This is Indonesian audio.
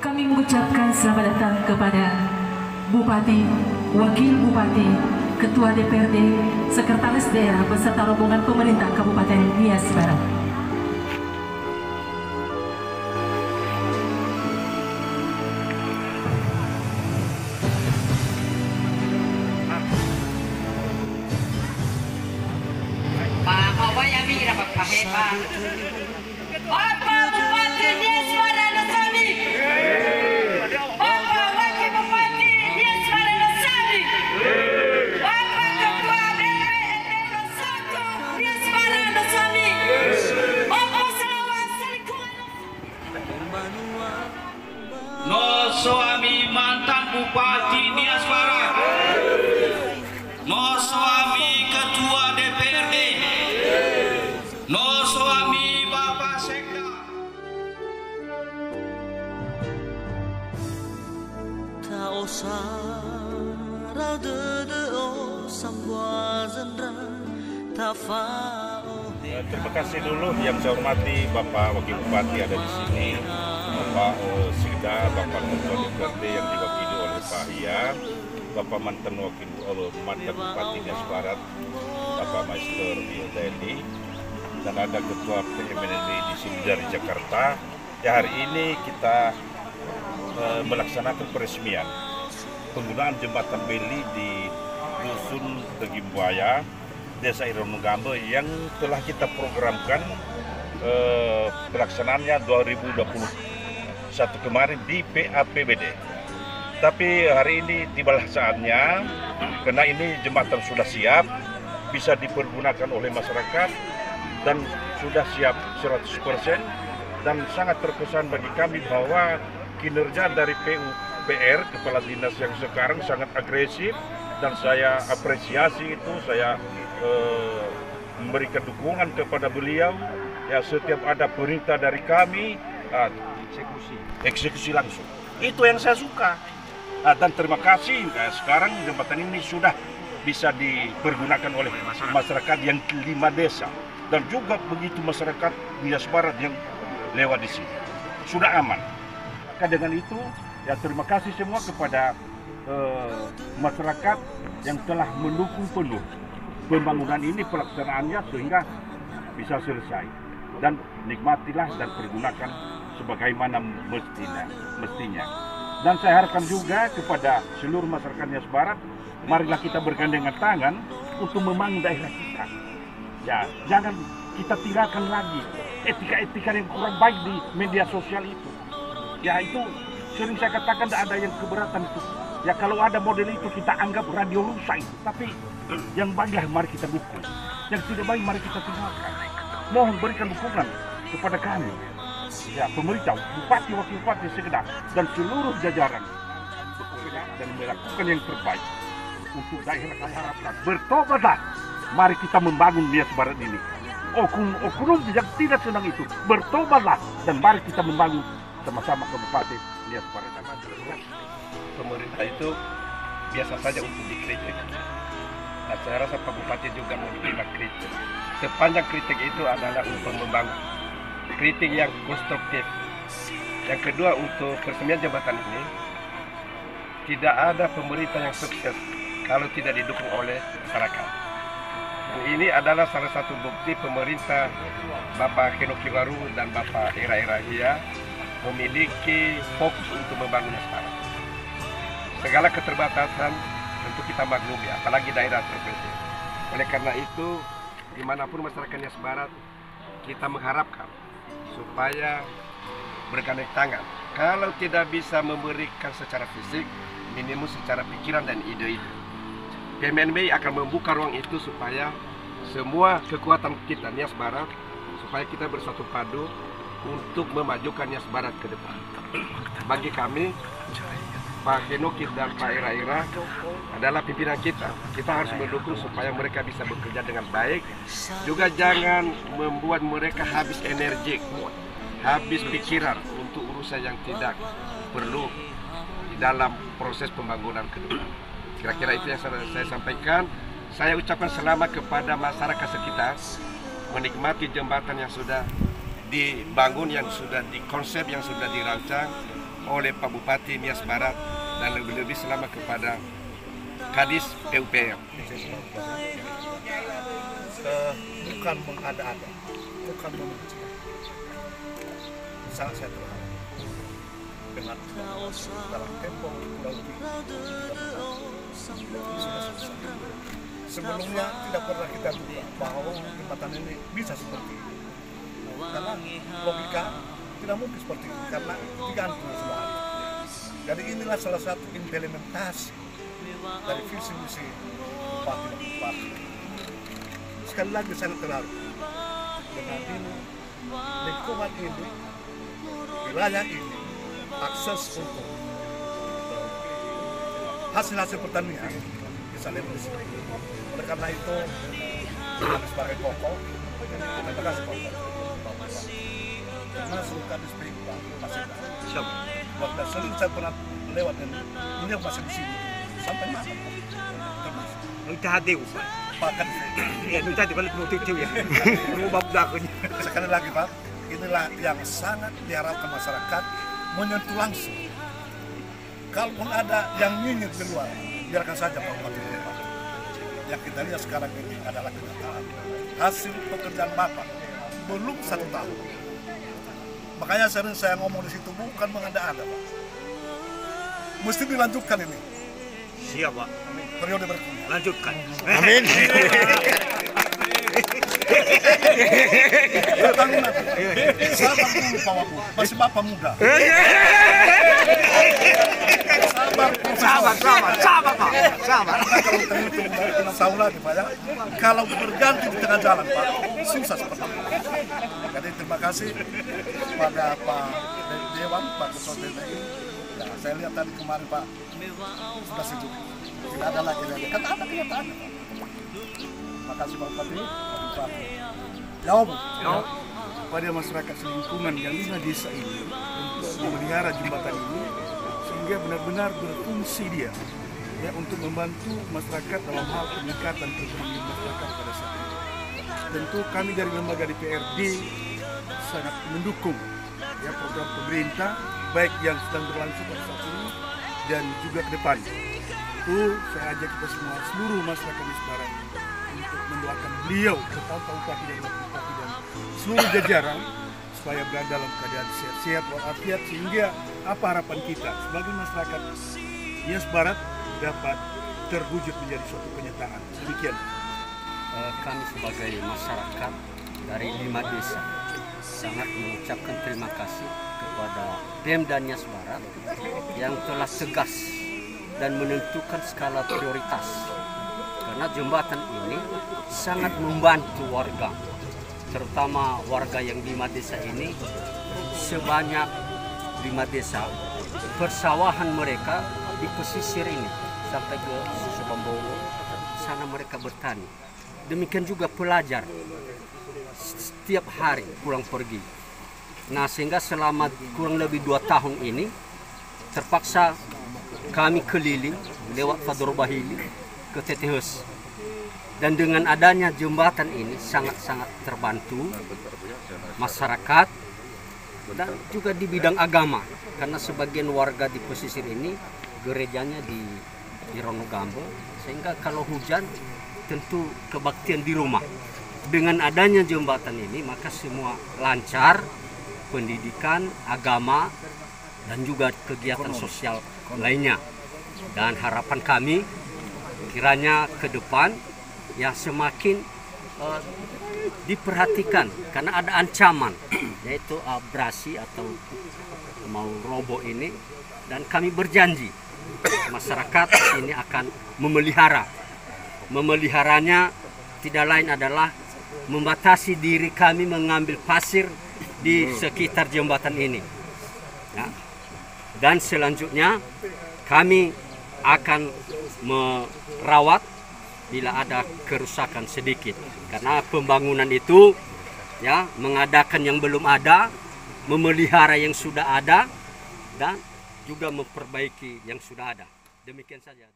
Kami mengucapkan selamat datang kepada Bupati, Wakil Bupati, Ketua DPRD, Sekretaris Daerah beserta rombongan pemerintah Kabupaten Nias Barat. Pak, bawa yang mira Pak Hepa. Bapak Bupati Nias Barat Nasami. Bapak Wakil Bupati Nias Barat Nasami. Bapak Ketua DPRD 1 Nias Barat Nasami. Bapak Selawat Selikuan. No suami mantan Bupati Nias Barat, no suami Ketua DPRD, no suami Bapak Sekda. Terima kasih dulu yang saya hormati Bapak Wakil Bupati ada di sini, Bapak Sekda, Bapak Ketua DPRD yang diwakili oleh Pak Hia, Bapak mantan Bupati Nias Barat, Bapak Maester Diodeli, dan ada Ketua PMND di sini dari Jakarta. Ya, hari ini kita melaksanakan peresmian penggunaan jembatan Beli di Dusun Tegimbuaya, Desa Ironugambe yang telah kita programkan pelaksanaannya 2021 kemarin di PAPBD. Tapi hari ini tibalah saatnya, karena ini jembatan sudah siap, bisa dipergunakan oleh masyarakat dan sudah siap 100%, dan sangat terkesan bagi kami bahwa kinerja dari PUPR, Kepala Dinas yang sekarang sangat agresif, dan saya apresiasi itu, saya memberikan dukungan kepada beliau. Ya, setiap ada perintah dari kami, eksekusi langsung. Itu yang saya suka. Dan terima kasih, sekarang jembatan ini sudah bisa dipergunakan oleh masyarakat yang 5 desa. Dan juga begitu masyarakat Nias Barat yang lewat di sini. Sudah aman. Maka dengan itu, ya terima kasih semua kepada masyarakat yang telah mendukung penuh pembangunan ini, pelaksanaannya sehingga bisa selesai. Dan nikmatilah dan pergunakan sebagaimana mestinya. Dan saya harapkan juga kepada seluruh masyarakat Nias Barat, marilah kita bergandengan tangan untuk membangun daerah kita. Ya, jangan kita tinggalkan lagi etika-etika yang kurang baik di media sosial itu. Ya, itu sering saya katakan tidak ada yang keberatan itu. Ya, kalau ada model itu kita anggap radio rusak itu. Tapi yang baiklah mari kita dukung. Yang tidak baik mari kita tinggalkan. Mohon berikan dukungan kepada kami. Ya, pemerintah, bupati, wakil bupati, sekda, dan seluruh jajaran bekerja dan melakukan yang terbaik untuk daerah. Saya harapkan bertobatlah. Mari kita membangun Nias Barat ini. Oknum yang tidak senang itu bertobatlah, dan mari kita membangun sama-sama Kabupaten Nias Barat. Pemerintah itu biasa saja untuk dikritik. Nah, saya rasa Pak Bupati juga menerima kritik. Sepanjang kritik itu adalah untuk membangun, kritik yang konstruktif. Yang kedua, untuk peresmian jembatan ini tidak ada pemerintah yang sukses kalau tidak didukung oleh masyarakat. Dan ini adalah salah satu bukti pemerintah Bapak Henoki Kiwaru dan Bapak Ira Hia memiliki fokus untuk membangun Nias Barat. Segala keterbatasan tentu kita maklumi, apalagi daerah terpencil. Oleh karena itu, dimanapun masyarakat Nias Barat, kita mengharapkan supaya bergandeng tangan. Kalau tidak bisa memberikan secara fisik, minimum secara pikiran dan ide-ide. PMNB akan membuka ruang itu supaya semua kekuatan kita Nias Barat, supaya kita bersatu padu untuk memajukan Nias Barat ke depan. Bagi kami, Pak Henoki dan Pak Ira adalah pimpinan kita. Kita harus mendukung supaya mereka bisa bekerja dengan baik. Juga jangan membuat mereka habis energi, habis pikiran untuk urusan yang tidak perlu di dalam proses pembangunan ke depan. Kira-kira itu yang saya sampaikan. Saya ucapkan selamat kepada masyarakat sekitar menikmati jembatan yang sudah dibangun, yang sudah dikonsep, yang sudah dirancang oleh Pak Bupati Nias Barat, dan lebih-lebih selamat kepada Kadis PUPR. Bukan mengada-ada, bukan memuji. Sangat saya terharu dengan dalam tempo kurang lebih sudah selesai. Sebelumnya tidak pernah kita duga bahwa jembatan ini bisa seperti ini. Karena logika tidak mungkin seperti ini, karena digantung semua. Jadi inilah salah satu implementasi dari visi misi Bupati dan Bupati. Sekali lagi sangat terharu dengan ini, lingkungan ini, wilayah ini, akses untuk hasil-hasil pertanian bisa lebih di sini. Oleh karena itu, sebagai pokok, terima kasih Bapak. Termasuk Kadis PUPR masih ada. Waktu sering saya pernah lewat ini, ini masih di sini sampai mana? Termasuk. Nagtahatiw. Bahkan Nagtahatiw balik nutitiw ya. Rumabab na ako niya. sekali lagi Pak, inilah yang sangat diharapkan masyarakat menyentuh langsung. Kalaupun ada yang nyinyir di luar, biarkan saja Pak Bupati. Yang kita lihat sekarang ini adalah kenyataan. Hasil pekerjaan Bapak belum 1 tahun. Makanya sering saya ngomong di situ bukan mengada-ada Pak. Mesti dilanjutkan ini. Siap Pak. Periode berikutnya. Lanjutkan. Amin. Pertanggungan. Sabar dulu Pak Wagub, masih Bapak muda. Sabar Pak. Sabar. Kalau terhitung tahun lagi Pak ya, kalau berganti di tengah jalan Pak, susah seperti itu. Jadi terima kasih kepada Pak Dewan, Pak Ketua DPI. Ya, saya lihat tadi kemarin Pak sudah sejuk. Tidak ada lagi kan ada kenyataannya Pak. Terima kasih Pak Bupati. Jawab. Pada masyarakat selingkungan yang di desa ini untuk memelihara jembatan ini sehingga benar-benar berfungsi dia ya untuk membantu masyarakat dalam hal peningkatan perekonomian masyarakat pada saat ini. Tentu kami dari lembaga DPRD sangat mendukung ya program pemerintah baik yang sedang berlangsung pada saat ini dan juga ke depan. Itu saya ajak kita semua seluruh masyarakat Nias Barat untuk mendoakan beliau serta Pak Bupati dan Wakil Bupati dan seluruh jajaran supaya berada dalam keadaan sehat walafiat sehingga apa harapan kita sebagai masyarakat Nias Barat dapat terwujud menjadi suatu kenyataan. Demikian. Kami sebagai masyarakat dari 5 desa sangat mengucapkan terima kasih kepada Pemda Nias Barat yang telah tegas dan menentukan skala prioritas karena jembatan ini sangat membantu warga, terutama warga yang 5 desa ini. Sebanyak 5 desa persawahan mereka di pesisir ini sampai ke Susu Bambowo, sana mereka bertani. Demikian juga pelajar setiap hari pulang pergi. Nah, sehingga selama kurang lebih 2 tahun ini terpaksa kami keliling lewat Fador Bahili ke Tetehus. Dan dengan adanya jembatan ini sangat-sangat terbantu masyarakat dan juga di bidang agama. Karena sebagian warga di pesisir ini gerejanya di Ronogambo, sehingga kalau hujan tentu kebaktian di rumah. Dengan adanya jembatan ini maka semua lancar, pendidikan, agama, dan juga kegiatan sosial lainnya. Dan harapan kami kiranya ke depan ya semakin diperhatikan karena ada ancaman yaitu abrasi atau mau roboh ini, dan kami berjanji masyarakat ini akan memeliharanya tidak lain adalah membatasi diri kami mengambil pasir di sekitar jembatan ini ya. Dan selanjutnya kami akan merawat bila ada kerusakan sedikit, karena pembangunan itu ya mengadakan yang belum ada, memelihara yang sudah ada, dan juga memperbaiki yang sudah ada. Demikian saja.